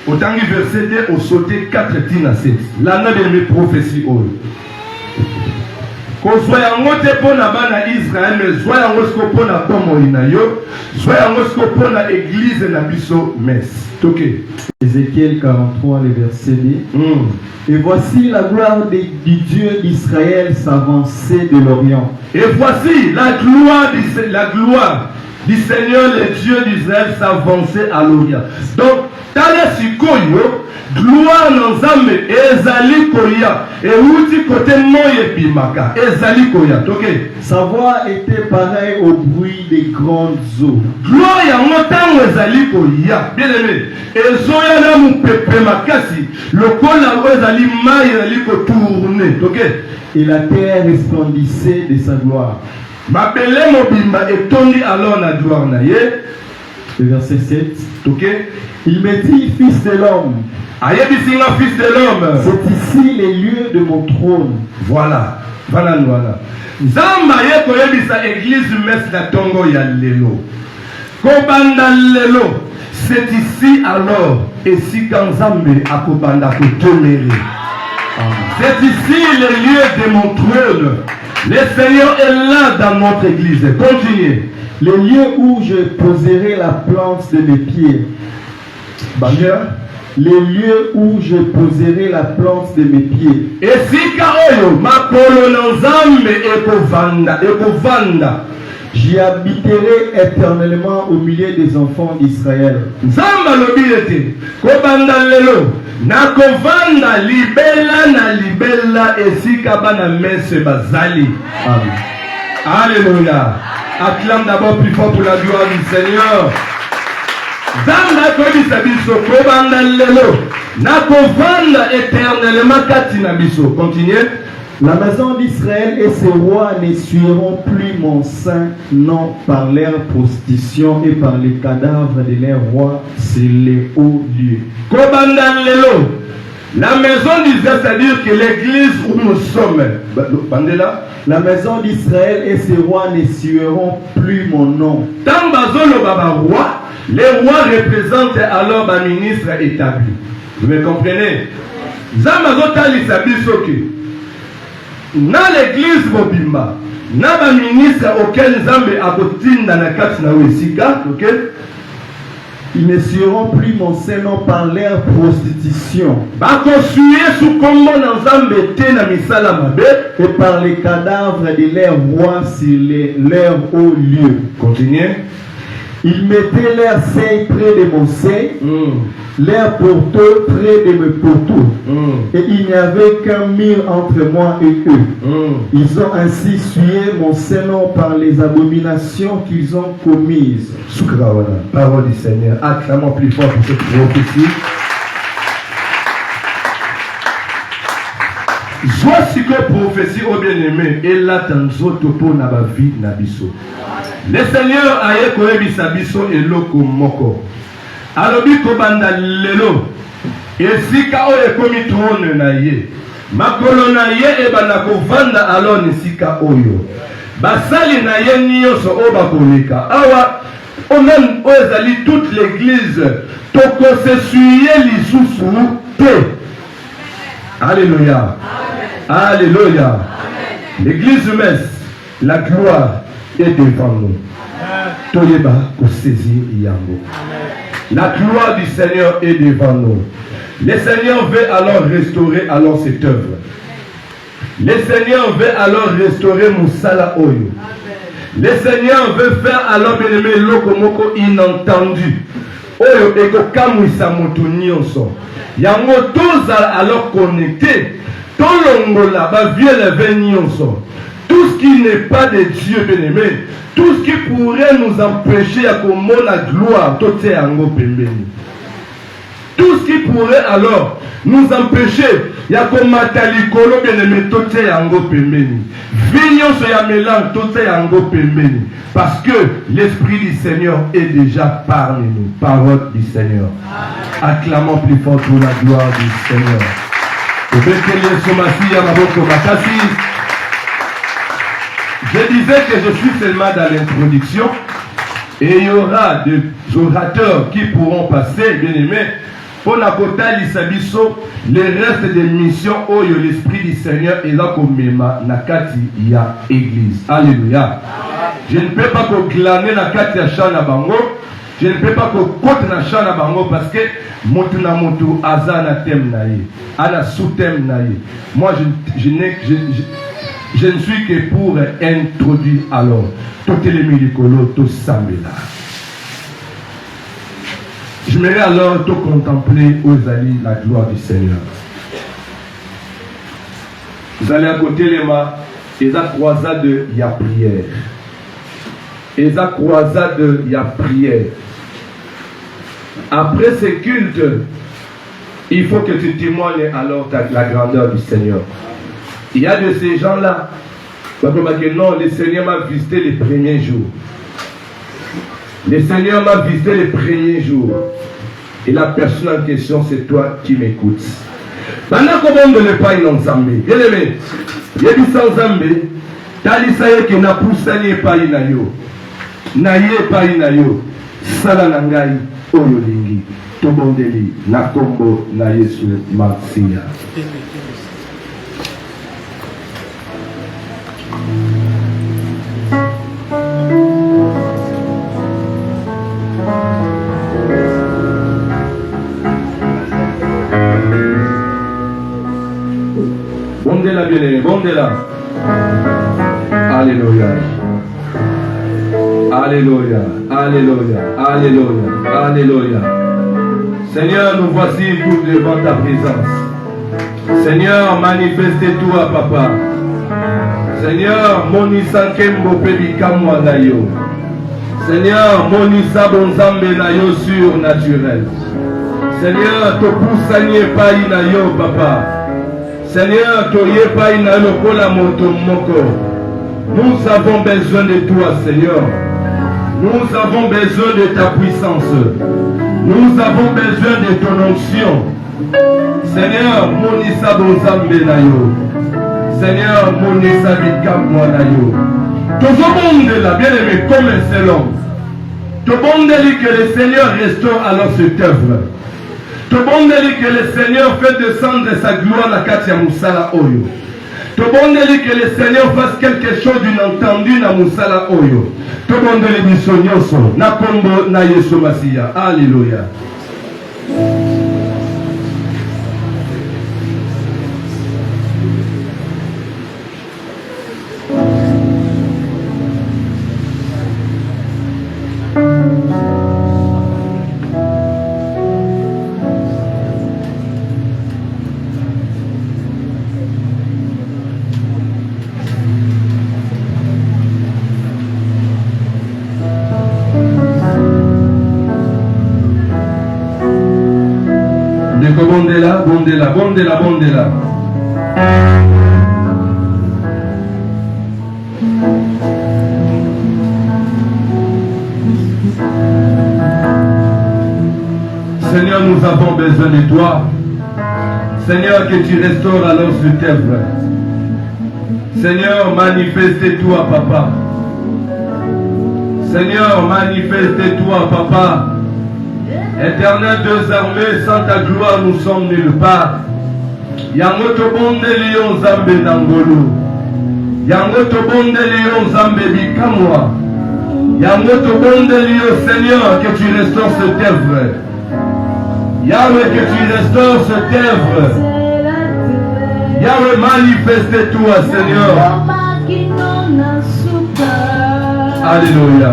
Au tangi verset 2, au sauté 4 tina 7. L'année de mes prophéties. Soyez pour la bana Israël, mais soyez pour la pour l'église de la biso messe. Ézéchiel 43, le verset 2. Et voici la gloire du Dieu d'Israël s'avancer de l'Orient. Et voici la gloire du Seigneur, le Dieu d'Israël, s'avancer à l'Orient. Donc, gloire nzambe ezali koya et outi côté moye bimaka ezali koya. Sa voix était pareille au bruit des grandes eaux. Gloire ya motango ezali koya bien aimé ezoya na mupepe makasi lokola ezali mai ezali ko tourner. Et la terre resplendissait de sa gloire. Mabele mobimba etondi alors na gloire na ye. Le verset 7. Il me dit, fils de l'homme, fils de l'homme, c'est ici les lieux de mon trône. Voilà. Zamba ye koyebisa église messe na tongo ya lelo. Kobanda lelo, c'est ici alors et si kanzambe akobanda kotomere. C'est ici les lieux de mon trône. Le Seigneur est là dans notre église. Continuez. Les lieux où je poserai la plante de mes pieds. Les lieux où je poserai la plante de mes pieds. Et si kaoyo makolo nzambe ekovanda. J'y habiterai éternellement au milieu des enfants d'Israël. Nzamba lobilete kobanda lelo nakovanda libela na libela esika bana messe bazali. Amen. Alléluia. Acclame d'abord plus fort pour la gloire du Seigneur. Zamba kobisa biso kobanda lelo nakovanda éternellement katina biso. Continuez. La maison d'Israël et ses rois n'essuieront plus mon saint nom par leur prostitution et par les cadavres de leurs rois sur les hauts lieux. Kobanda lelo. La maison d'Israël, c'est-à-dire que l'église où nous sommes. La maison d'Israël et ses rois n'essuieront plus mon nom. Tambazolo baba roi. Les rois représentent alors un ministre établi. Vous me comprenez? Zamazotali Sabisoki. Dans l'église Bobimba, dans le ministre auquel Zambé a voté dans la carte Nawesika, ok? Ils ne seront plus mentionnés par leur prostitution et par les cadavres de leurs rois sur leurs hauts lieux. Continuez. Ils mettaient leur seuil près de mon seuil, leur poteau près de mes poteaux. Et il n'y avait qu'un mur entre moi et eux. Ils ont ainsi sué mon Seigneur par les abominations qu'ils ont commises. Soukrawana, parole du Seigneur, acclamons plus fort pour cette prophétie. Voici que prophétie au bien-aimé, et là, tanzoto pour na vie nabiso. Le Seigneur a écouté bisabiso et loko moko. Alobi kobanda lelo. Esika o ekomi trône na ye. Makolo na ye e bana kovanda alors nisika oyo. Basali na ye nyonso o bakoleka. Awa o même o ezali toute l'église toko se suyer lisusu te. Alléluia. Alléluia. L'église messe, la gloire est devant nous. Toyeba ko saisir yango. La gloire du Seigneur est devant nous. Le Seigneur veut alors restaurer alors cette œuvre. Le Seigneur veut alors restaurer Moussala Oyo. Le Seigneur veut faire alors bien-aimé lokomoko inentendu. Oyo eko kamwisa moto nyonso. Yango toza alors connecté. Tolongola ba vielevé nyonso. Tout ce qui n'est pas de Dieu bien-aimé, tout ce qui pourrait nous empêcher à commander la gloire, tout ce qui pourrait alors nous empêcher, il y a comme Matalikolo bien-aimé, tout ce Vignon se yamelan, tout ce parce que l'Esprit du Seigneur est déjà parmi nous. Parole du Seigneur. Acclamons plus fort pour la gloire du Seigneur. Je disais que je suis seulement dans l'introduction et il y aura des orateurs qui pourront passer, bien aimés, pour la Kota Lissabiso, les restes des missions où l'Esprit du Seigneur est là comme Mema, Nakati, il y a église. Alléluia. Je ne peux pas glaner la Kati à Chana Bango, je ne peux pas côté na Chana Bango parce que Motu na Motu, Azana tem naïe, Ana sous tem naïe. Moi, je ne suis que pour introduire alors tout les milicolo, tout Samela. Je m'aimerais alors tout contempler aux alliés la gloire du Seigneur. Vous allez à côté les mains, et la croisade, il y a prière. Et la croisade, il y a prière. Après ce culte, il faut que tu témoignes alors la grandeur du Seigneur. Il y a de ces gens-là, non, le Seigneur m'a visité les premiers jours. Le Seigneur m'a visité les premiers jours. Et la personne en question, c'est toi qui m'écoutes. Pendant qu'on ne le pas en Zambé, bien aimé, il y a du sans Zambé, Talisaye qui n'a poussé pas inayo, naye pas inayo, Salanangai, Oyolingi, Tobondeli, Nakombo, Nayesu, Marsia. Bondela bien-aimé, bondela. Alléluia. Alléluia. Alléluia. Alléluia. Alléluia. Seigneur, nous voici tous devant ta présence. Seigneur, manifeste-toi, papa. Seigneur, monisa kembo pebika nayo. Seigneur, monisa bonzambe nayo surnaturel. Seigneur, to poussanye pa inayo, papa. Seigneur, toye pa inayo kola moto moko. Nous avons besoin de toi, Seigneur. Nous avons besoin de ta puissance. Nous avons besoin de ton onction. Seigneur, monisa bonzambe nayo. Seigneur, monisa bika nayo. Tout le monde est là, bien aimé, comme un seul homme. Tobondeli que le Seigneur restaure alors cette œuvre. Tobondeli que le Seigneur fait descendre sa gloire à Katia Moussala Oyo. Tobondeli que le Seigneur fasse quelque chose d'inentendu na Moussala Oyo. Tobondeli bisonyoso na kombo na Yesu Masiya. Alléluia. Bondela. Seigneur, nous avons besoin de toi. Seigneur, que tu restaures alors cette œuvre. Seigneur, manifeste-toi, Papa. Seigneur, manifeste-toi, Papa. Éternel deux armées, sans ta gloire, nous sommes nulle part. Yango tobonde lion zambe nangolo. Yango tobonde lion zambe bikamwa. Yango tobonde lion, Seigneur, que tu restaures cette œuvre. Yahweh, que tu restaures cette œuvre. Yahweh, manifeste-toi, Seigneur. Alléluia.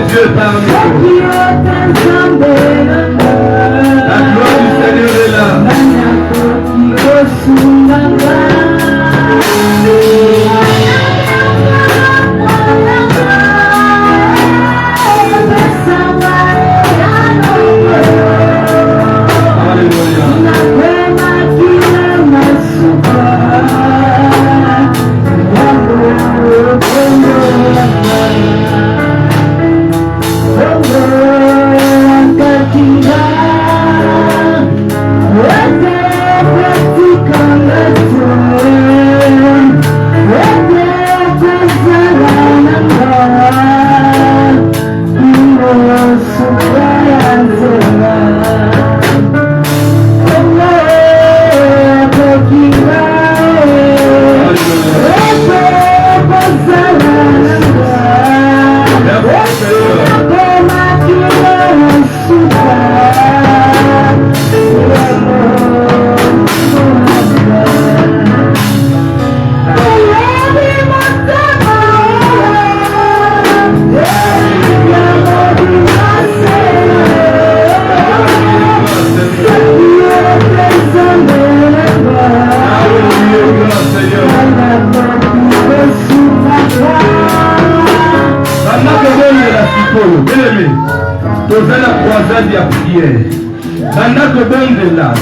Dieu parmi nous. La gloire du Seigneur est là.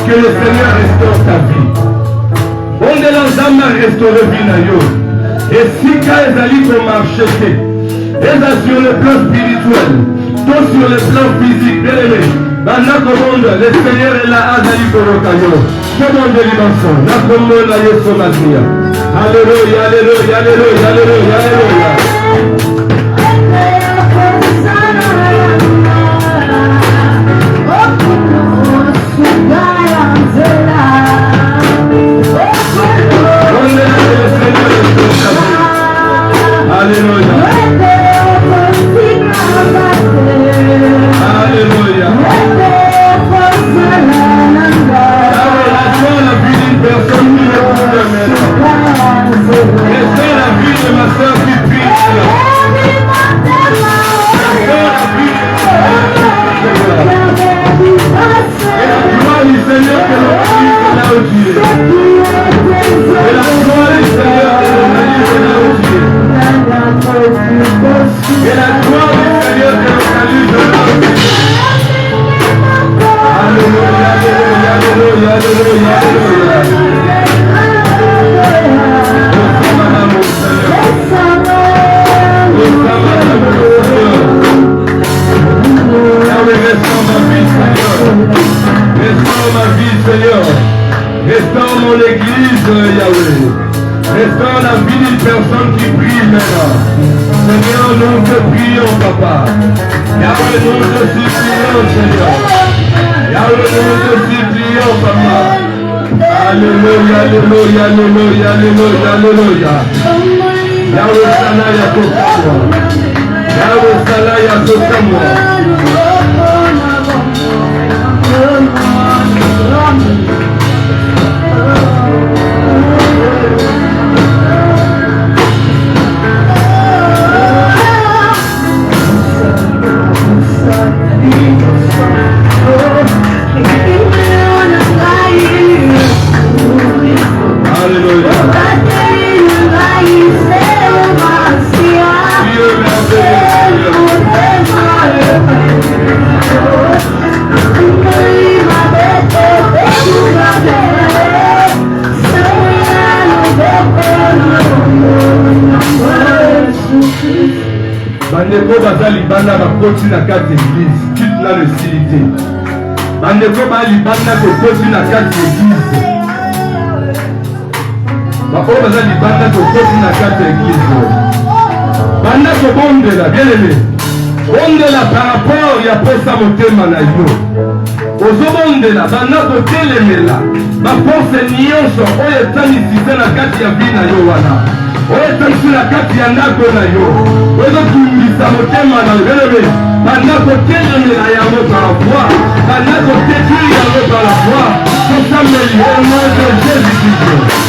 Que le Seigneur restaure ta vie. On est l'ensemble à restaurer Vinayo. Et si quand ils allaient pour marcher, et sur le plan spirituel, tout sur le plan physique, bien aimé. Maintenant que le Seigneur est là, Azali Korokayo. Que monde de l'immension. Nakomo la Yesu Masia. Alléluia, alléluia, alléluia, alléluia, alléluia. Alléluia. Alléluia. La vie d'une personne qui ne peut mettre. Et c'est la vie de ma soeur qui prie. Restaure ma vie, Seigneur. Restaure mon église, Yahweh. Restaure la vie d'une personne qui prie maintenant. Seigneur, nous te prions, Papa. Yahweh, nous te supplions, Seigneur. Yahweh, nous te supplions, Papa. Alléluia, alléluia, alléluia, alléluia, alléluia. Yahweh, Salaya, Kokamwa. Yahweh, Salaya, Kokamwa. Bandeko baza libanda bakoti na kati église, quitte la lucidité. Bandeko ba libanda kokoti na kati église. Bako baza libanda kokoti na kati église. Banda ko bondela, bien aimé. Bondela par rapport ya posa motema na yo. Ozobondela banda ko telemela. Ba force nyonso oyo tanisise na kati ya vie na yo wana. Oyo tanisi na kati ya ndako na yo. Oyo tumbisa motema na yo. Banda ko telemela yango par la foi. Banda ko détruire yango par la foi. Pour s'améliorer au nom de Jésus-Christ.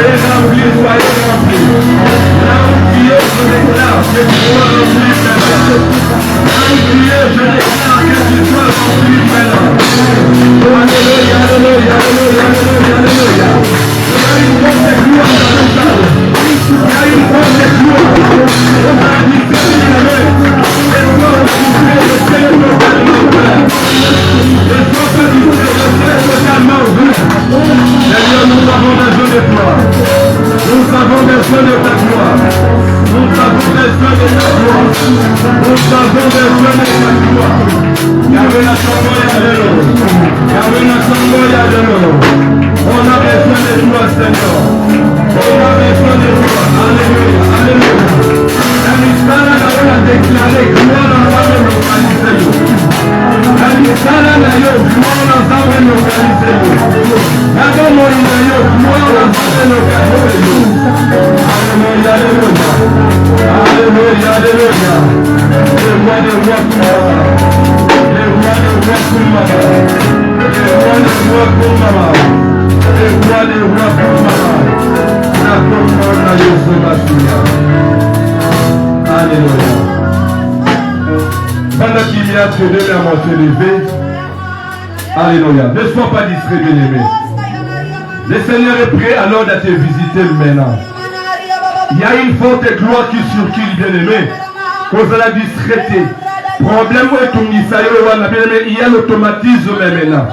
Soyez remplis, soyez remplis. Là où tu es, je déclare que tu sois rempli maintenant. Là où tu es, je déclare que tu sois rempli maintenant. Alléluia, alléluia, alléluia, alléluia, alléluia. Il y a une grande gloire dans le salle. Il y a une grande gloire. On a dit que tu l'avais. Laisse-moi retrouver le ciel totalement ouvert. Laisse-moi pas dire le ciel totalement ouvert. Seigneur, nous avons besoin de toi. Nous avons besoin de ta gloire. Nous avons besoin de ta gloire. Nous avons besoin de ta gloire. Yahweh la Sangoya de l'eau. Yahweh la Sangoya de l'eau. On a besoin de toi, Seigneur. On a besoin de toi. Alléluia, alléluia. La misala a déclaré gloire dans la localité. La misala a gloire dans la localité. La gloire dans la localité. Alléluia, alléluia. Alléluia, alléluia. Le roi des rois pour maman. Le roi des rois pour maman. Le roi des rois pour maman. Le roi des rois pour maman. La comprendre la Jésus Massia. Alléluia. Pendant qu'il y a que deux à mon élevé. Alléluia. Ne sois pas distrait, bien-aimé. Le Seigneur est prêt alors à te visiter maintenant. Il y a une forte gloire qui circule, bien-aimé. Cause de la distraité. Problème où est ton bien-aimé, il y a l'automatisme maintenant.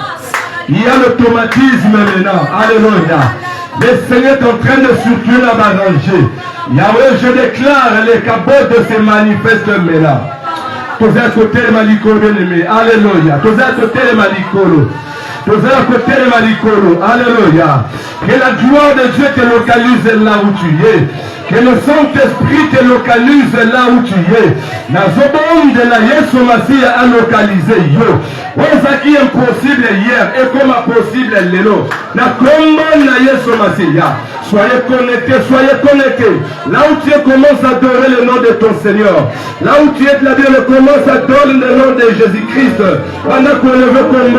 Il y a l'automatisme maintenant. Alléluia. Le Seigneur est en train de circuler à m'arranger. Yahweh, je déclare les cabots de se manifestent maintenant. Tous à côté de Malikolo, bien-aimé. Alléluia. Tous à côté de Malikolo. Tous à côté de Malikolo. Alléluia. Que la gloire de Dieu te localise là où tu es. Que le Saint-Esprit te localise là où tu es. La zobon de la Yesu Massia a localisé yo. Ozaki impossible hier et comme possible l'élo. La commande de Yesu Massia. Soyez connectés, soyez connectés. Là où tu es, commence à adorer le nom de ton Seigneur. Là où tu es, la Bible commence à adorer le nom de Jésus-Christ. Pendant qu'on le veut comme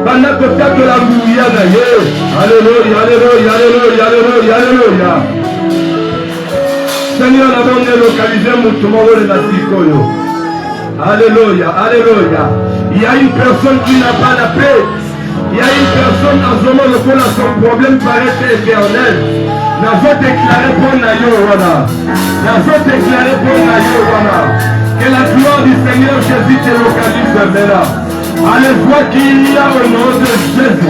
pendant que tu as la bouillia d'ailleurs. Alléluia, alléluia, alléluia, alléluia, alléluia. Seigneur, la bonne localisée, Moutoumoro de la Sikoyo. Alléluia, alléluia. Il y a une personne qui n'a pas la paix. Il y a une personne en ce moment qui a son problème paraît éternel. Nous avons déclaré pour Nayo Wana. Nous avons déclaré pour Nayo Wana. Que la gloire du Seigneur Jésus te localise maintenant. Allez voir qu'il y a au nom de Jésus.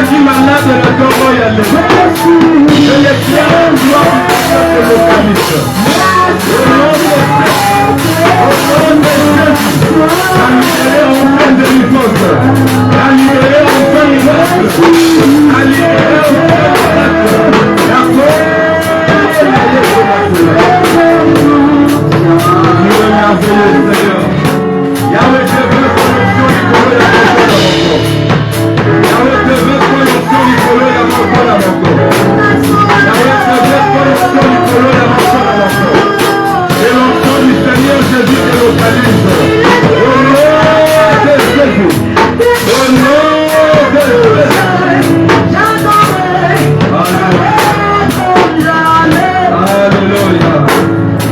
Qui malade de la gloire et le je déclare une gloire de localiste. Au nom de Jésus, la libérer en pleine délivrance, la libérer en pleine miracle, la libérer en pleine miracle, la Dieu est merveilleux, Seigneur. Yahweh, je veux connexion du corps et la connexion. Yahweh, je veux connexion du corps et la connexion. Yahweh, je veux connexion du corps et la connexion. Et l'enfant du Seigneur Jésus te localise. Au nom de Jésus. Au nom de Jésus. Alléluia.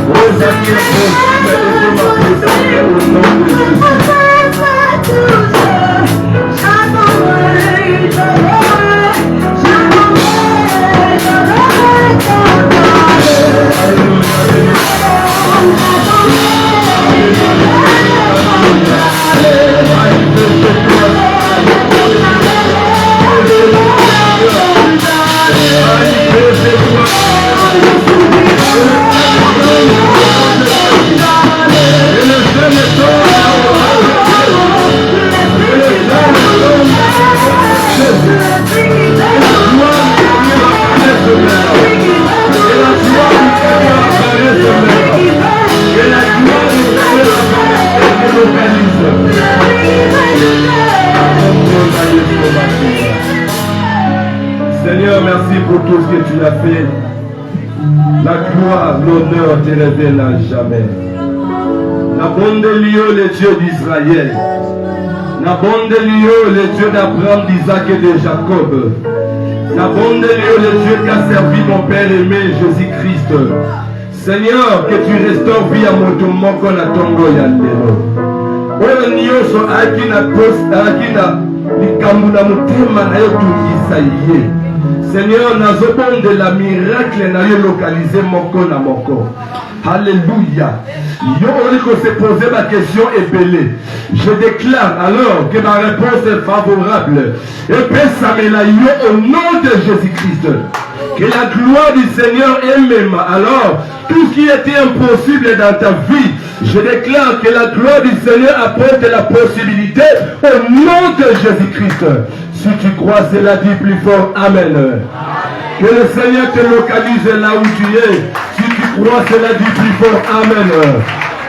Aux acquis impossibles et de ma possible au nom de Jésus. Seigneur, merci pour tout ce que tu as fait. La gloire, l'honneur te révèle à jamais. La bonne de Dieu, le Dieu d'Israël. La bonne de Dieu, le Dieu d'Abraham, d'Isaac et de Jacob. La bonne de Dieu, le Dieu qui a servi mon Père aimé, Jésus-Christ. Seigneur, que tu restaures vie à mon tourment qu'on a tongo yandelo. Oyo nyonso akina likambo na motema na yo tungisa ye. Seigneur, nazobonde la miracle na yo localisé moko na moko. Alléluia. Yo on se poser ma question est belée. Je déclare alors que ma réponse est favorable. Et Pessamela yo au nom de Jésus-Christ. Que la gloire du Seigneur est même. Alors, tout ce qui était impossible dans ta vie, je déclare que la gloire du Seigneur apporte la possibilité au nom de Jésus-Christ. Si tu crois, cela dit plus fort. Amen. Que le Seigneur te localise là où tu es. Si tu crois, cela dit plus fort. Amen.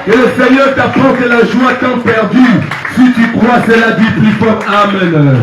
Que le Seigneur t'apporte la joie tant perdue. Si tu crois, cela dit plus fort. Amen.